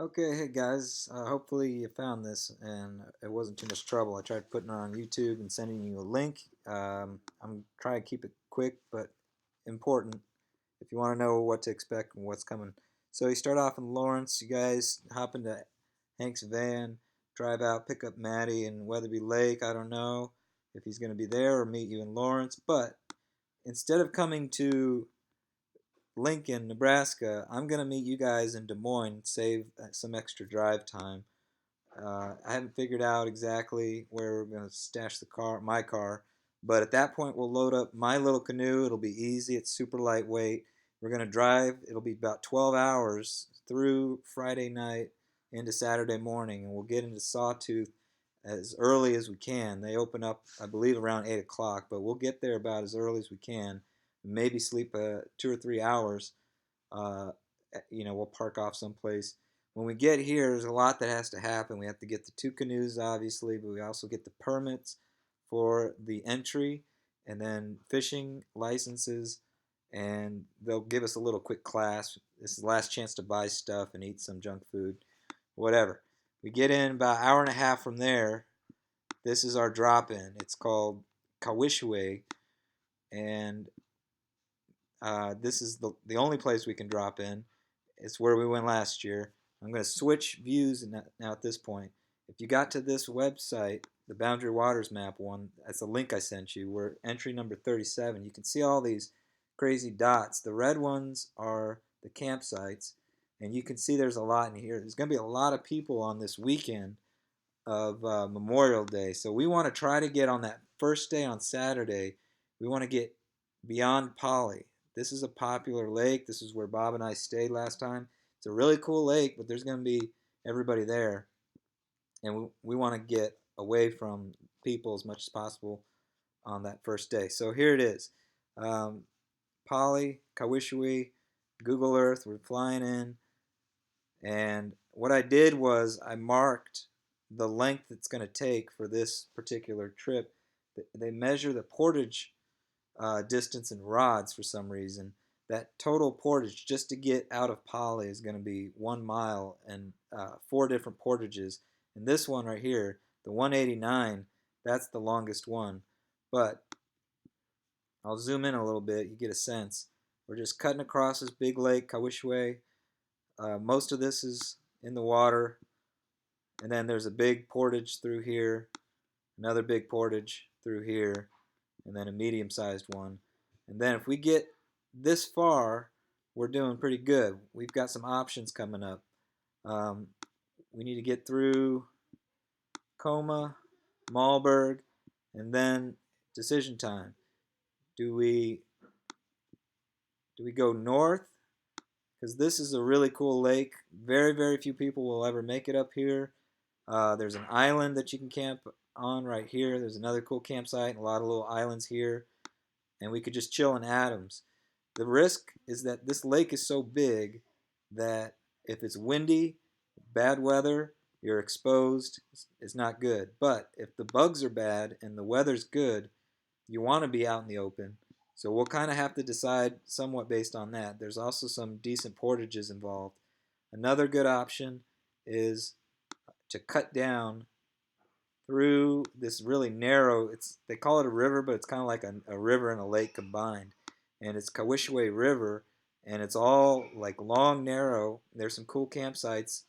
Okay, hey guys. Hopefully you found this and it wasn't too much trouble. I tried putting it on YouTube and sending you a link. I'm trying to keep it quick but important if you want to know what to expect and what's coming. So you start off in Lawrence. You guys hop into Hank's van, drive out, pick up Maddie in Weatherby Lake. I don't know if he's going to be there or meet you in Lawrence, but instead of coming to Lincoln, Nebraska, I'm going to meet you guys in Des Moines, save some extra drive time. I haven't figured out exactly where we're going to stash my car, but at that point we'll load up my little canoe. It'll be easy. It's super lightweight. We're going to drive. It'll be about 12 hours through Friday night into Saturday morning, and we'll get into Sawtooth as early as we can. They open up, I believe, around 8 o'clock, but we'll get there about as early as we can. Maybe sleep 2 or 3 hours. Uh, we'll park off someplace. When we get here, there's a lot that has to happen. We have to get the two canoes, obviously, but we also get the permits for the entry and then fishing licenses, and they'll give us a little quick class. This is the last chance to buy stuff and eat some junk food, whatever. We get in about an hour and a half from there. This is our drop-in. It's called Kawishwe, and this is the only place we can drop in. It's where we went last year. I'm going to switch views now at this point. If you got to this website, the Boundary Waters map one, that's a link I sent you. We're entry number 37. You can see all these crazy dots. The red ones are the campsites, and you can see there's a lot in here. There's going to be a lot of people on this weekend of Memorial Day. So we want to try to get on that first day on Saturday. We want to get beyond Polly. This is a popular lake. This is where Bob and I stayed last time. It's a really cool lake, but there's going to be everybody there. And we want to get away from people as much as possible on that first day. So here it is. Polly, Kawishwe, Google Earth, we're flying in. And what I did was I marked the length it's going to take for this particular trip. They measure the portage distance in rods for some reason. That total portage just to get out of Polly is going to be 1 mile and 4 different portages. And this one right here, the 189, that's the longest one. But I'll zoom in a little bit. You get a sense. We're just cutting across this big lake, Kawishwe. Most of this is in the water. And then there's a big portage through here, another big portage through here, and then a medium-sized one. And then if we get this far, we're doing pretty good. We've got some options coming up. We need to get through Coma, Malberg, and then decision time. Do we go north? Because this is a really cool lake. Very, very few people will ever make it up here. There's an island that you can camp on right here. There's another cool campsite and a lot of little islands here. And we could just chill in Adams. The risk is that this lake is so big that if it's windy, bad weather, you're exposed. It's not good. But if the bugs are bad and the weather's good, you want to be out in the open. So we'll kind of have to decide somewhat based on that. There's also some decent portages involved. Another good option is to cut down through this really narrow, they call it a river, but it's kind of like a river and a lake combined. And it's Kawishwe River, and it's all like long, narrow. There's some cool campsites,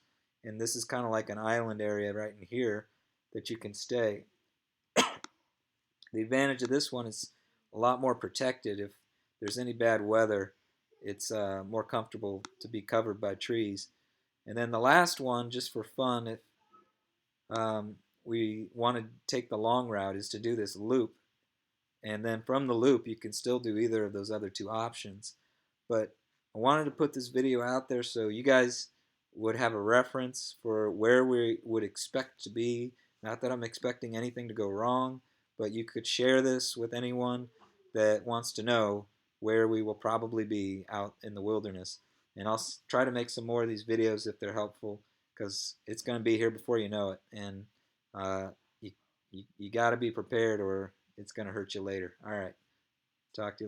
and this is kind of like an island area right in here that you can stay. The advantage of this one is a lot more protected. If there's any bad weather, it's more comfortable to be covered by trees. And then the last one, just for fun, if we want to take the long route, is to do this loop. And then from the loop, you can still do either of those other two options. But I wanted to put this video out there so you guys would have a reference for where we would expect to be. Not that I'm expecting anything to go wrong, but you could share this with anyone that wants to know where we will probably be out in the wilderness. And I'll try to make some more of these videos if they're helpful, because it's going to be here before you know it. And uh, you got to be prepared or it's going to hurt you later. All right. Talk to you later.